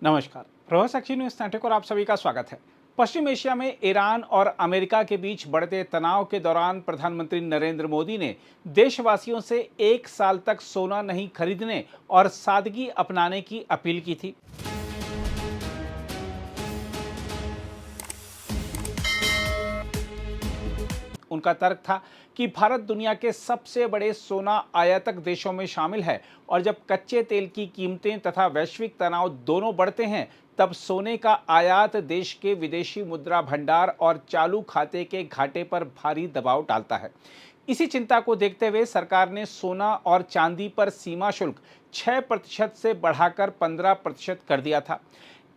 नमस्कार। प्रभात साक्षी news network और आप सभी का स्वागत है। पश्चिम एशिया में ईरान और अमेरिका के बीच बढ़ते तनाव के दौरान प्रधानमंत्री नरेंद्र मोदी ने देशवासियों से 1 साल तक सोना नहीं खरीदने और सादगी अपनाने की अपील की थी। उनका तर्क था कि भारत दुनिया के सबसे बड़े सोना आयातक देशों में शामिल है और जब कच्चे तेल की कीमतें तथा वैश्विक तनाव दोनों बढ़ते हैं, तब सोने का आयात देश के विदेशी मुद्रा भंडार और चालू खाते के घाटे पर भारी दबाव डालता है। इसी चिंता को देखते हुए सरकार ने सोना और चांदी पर सीमा शुल्क 6% से बढ़ाकर 15% कर दिया था।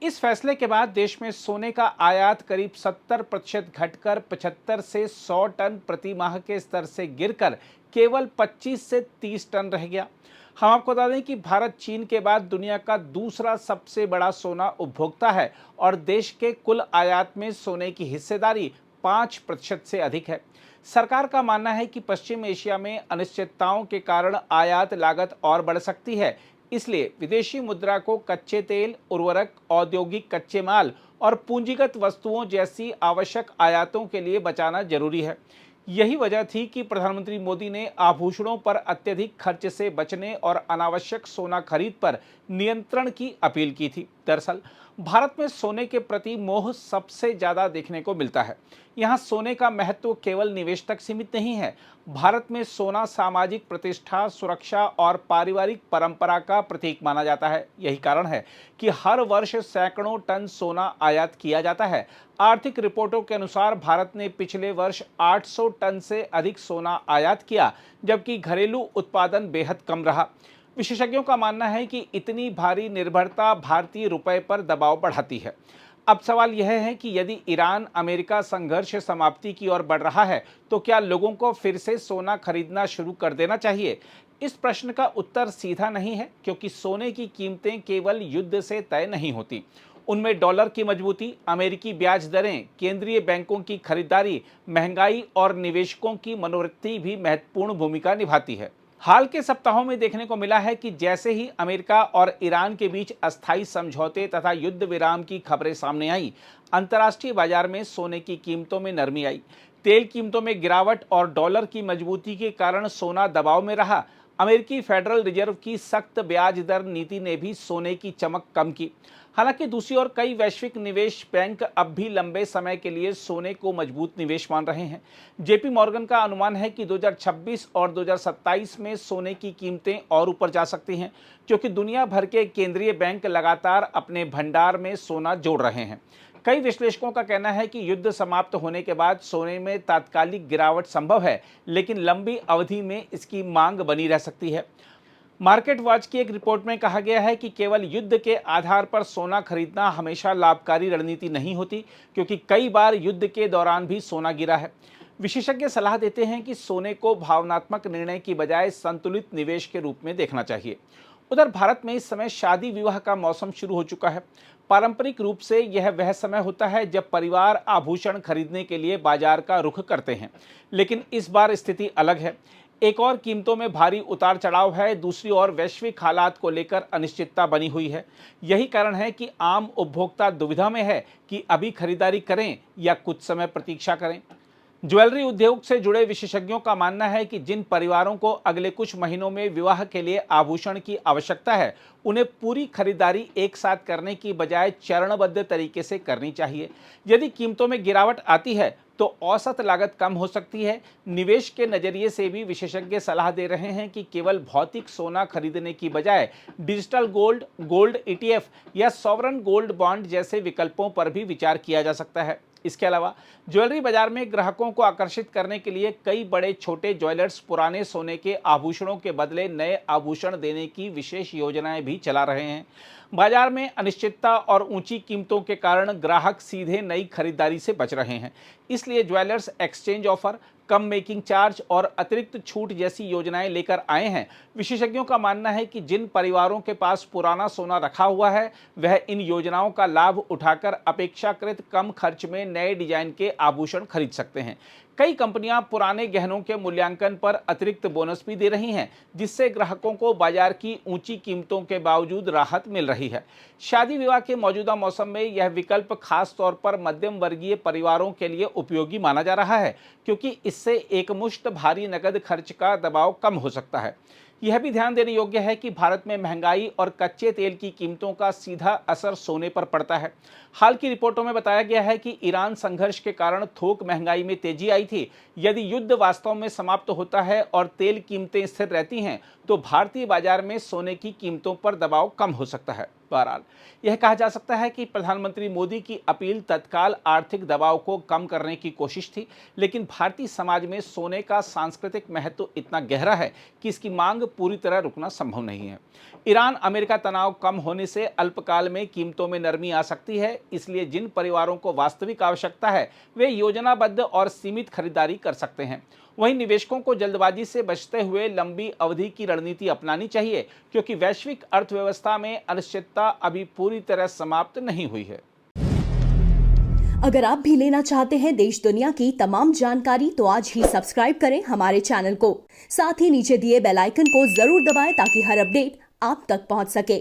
इस फैसले के बाद देश में सोने का आयात करीब 70% घटकर 75 से 100 टन प्रति माह के स्तर से गिरकर केवल 25 से 30 टन रह गया। हम आपको बता दें कि भारत चीन के बाद दुनिया का दूसरा सबसे बड़ा सोना उपभोक्ता है और देश के कुल आयात में सोने की हिस्सेदारी 5% से अधिक है। सरकार का मानना है कि पश्चिम एशिया में अनिश्चितताओं के कारण आयात लागत और बढ़ सकती है, इसलिए विदेशी मुद्रा को कच्चे तेल, उर्वरक, औद्योगिक कच्चे माल और पूंजीगत वस्तुओं जैसी आवश्यक आयातों के लिए बचाना जरूरी है। यही वजह थी कि प्रधानमंत्री मोदी ने आभूषणों पर अत्यधिक खर्च से बचने और अनावश्यक सोना खरीद पर नियंत्रण की अपील की थी। दरअसल भारत में सोने के प्रति मोह सबसे ज्यादा देखने को मिलता है। यहाँ सोने का महत्व केवल निवेश तक सीमित नहीं है। भारत में सोना सामाजिक प्रतिष्ठा, सुरक्षा और पारिवारिक परंपरा का प्रतीक माना जाता है। यही कारण है कि हर वर्ष सैकड़ों टन सोना आयात किया जाता है। आर्थिक रिपोर्टों के अनुसार भारत ने पिछले वर्ष 800 टन से अधिक सोना आयात किया, जबकि घरेलू उत्पादन बेहद कम रहा। विशेषज्ञों का मानना है कि इतनी भारी निर्भरता भारतीय रुपए पर दबाव बढ़ाती है। अब सवाल यह है कि यदि ईरान अमेरिका संघर्ष समाप्ति की ओर बढ़ रहा है, तो क्या लोगों को फिर से सोना खरीदना शुरू कर देना चाहिए? इस प्रश्न का उत्तर सीधा नहीं है, क्योंकि सोने की कीमतें केवल युद्ध से तय नहीं होती। उनमें डॉलर की मजबूती, अमेरिकी ब्याज दरें, केंद्रीय बैंकों की खरीदारी, महंगाई और निवेशकों की मनोवृत्ति भी महत्वपूर्ण भूमिका निभाती है। हाल के सप्ताहों में देखने को मिला है कि जैसे ही अमेरिका और ईरान के बीच अस्थायी समझौते तथा युद्ध विराम की खबरें सामने आई, अंतर्राष्ट्रीय बाजार में सोने की कीमतों में नरमी आई। तेल कीमतों में गिरावट और डॉलर की मजबूती के कारण सोना दबाव में रहा। अमेरिकी फेडरल रिजर्व की सख्त ब्याज दर नीति ने भी सोने की चमक कम की। हालांकि दूसरी ओर कई वैश्विक निवेश बैंक अब भी लंबे समय के लिए सोने को मजबूत निवेश मान रहे हैं। जेपी मॉर्गन का अनुमान है कि 2026 और 2027 में सोने की कीमतें और ऊपर जा सकती हैं, क्योंकि दुनिया भर के केंद्रीय बैंक लगातार अपने भंडार में सोना जोड़ रहे हैं। कई विश्लेषकों का कहना है कि युद्ध समाप्त होने के बाद सोने में तात्कालिक गिरावट संभव है, लेकिन लंबी अवधि में इसकी मांग बनी रह सकती है। मार्केट वॉच की एक रिपोर्ट में कहा गया है कि केवल युद्ध के आधार पर सोना खरीदना हमेशा लाभकारी रणनीति नहीं होती, क्योंकि कई बार युद्ध के दौरान भी सोना गिरा है। विशेषज्ञ सलाह देते हैं कि सोने को भावनात्मक निर्णय की बजाय संतुलित निवेश के रूप में देखना चाहिए। उधर भारत में इस समय शादी विवाह का मौसम शुरू हो चुका है। पारंपरिक रूप से यह वह समय होता है जब परिवार आभूषण खरीदने के लिए बाजार का रुख करते हैं, लेकिन इस बार स्थिति अलग है। एक और कीमतों में भारी उतार चढ़ाव है, दूसरी ओर वैश्विक हालात को लेकर अनिश्चितता बनी हुई है। यही कारण है कि आम उपभोक्ता दुविधा में है कि अभी खरीदारी करें या कुछ समय प्रतीक्षा करें। ज्वेलरी उद्योग से जुड़े विशेषज्ञों का मानना है कि जिन परिवारों को अगले कुछ महीनों में विवाह के लिए आभूषण की आवश्यकता है, उन्हें पूरी खरीदारी एक साथ करने की बजाय चरणबद्ध तरीके से करनी चाहिए। यदि कीमतों में गिरावट आती है तो औसत लागत कम हो सकती है। निवेश के नजरिए से भी विशेषज्ञ सलाह दे रहे हैं कि केवल भौतिक सोना खरीदने की बजाय डिजिटल गोल्ड, गोल्ड ईटीएफ या सॉवरन गोल्ड बॉन्ड जैसे विकल्पों पर भी विचार किया जा सकता है। इसके अलावा ज्वेलरी बाजार में ग्राहकों को आकर्षित करने के लिए कई बड़े छोटे ज्वेलर्स पुराने सोने के आभूषणों के बदले नए आभूषण देने की विशेष योजनाएं भी चला रहे हैं। बाजार में अनिश्चितता और ऊंची कीमतों के कारण ग्राहक सीधे नई खरीदारी से बच रहे हैं। इसलिए ज्वेलर्स एक्सचेंज ऑफर, कम मेकिंग चार्ज और अतिरिक्त छूट जैसी योजनाएं लेकर आए हैं। विशेषज्ञों का मानना है कि जिन परिवारों के पास पुराना सोना रखा हुआ है, वह इन योजनाओं का लाभ उठाकर अपेक्षाकृत कम खर्च में नए डिजाइन के आभूषण खरीद सकते हैं। कई कंपनियां पुराने गहनों के मूल्यांकन पर अतिरिक्त बोनस भी दे रही हैं, जिससे ग्राहकों को बाजार की ऊंची कीमतों के बावजूद राहत मिल रही है। शादी विवाह के मौजूदा मौसम में यह विकल्प खास तौर पर मध्यम वर्गीय परिवारों के लिए उपयोगी माना जा रहा है, क्योंकि इससे एकमुश्त भारी नकद खर्च का दबाव कम हो सकता है। यह भी ध्यान देने योग्य है कि भारत में महंगाई और कच्चे तेल की कीमतों का सीधा असर सोने पर पड़ता है। हाल की रिपोर्टों में बताया गया है कि ईरान संघर्ष के कारण थोक महंगाई में तेजी आई थी। यदि युद्ध वास्तव में समाप्त होता है और तेल कीमतें स्थिर रहती हैं, तो भारतीय बाजार में सोने की कीमतों पर दबाव कम हो सकता है। बहरहाल, यह कहा जा सकता है कि प्रधानमंत्री मोदी की अपील तत्काल आर्थिक दबाव को कम करने की कोशिश थी, लेकिन भारतीय समाज में सोने का सांस्कृतिक महत्व इतना गहरा है कि इसकी मांग पूरी तरह रुकना संभव नहीं है। ईरान अमेरिका तनाव कम होने से अल्पकाल में कीमतों में नरमी आ सकती है, इसलिए जिन परिवारों को वास्तविक आवश्यकता है वे योजनाबद्ध और सीमित खरीदारी कर सकते हैं। वहीं निवेशकों को जल्दबाजी से बचते हुए लंबी अवधि की रणनीति अपनानी चाहिए, क्योंकि वैश्विक अर्थव्यवस्था में अनिश्चितता अभी पूरी तरह समाप्त नहीं हुई है। अगर आप भी लेना चाहते हैं देश दुनिया की तमाम जानकारी, तो आज ही सब्सक्राइब करें हमारे चैनल को। साथ ही नीचे दिए बेल आइकन को जरूर दबाएं ताकि हर अपडेट आप तक पहुंच सके।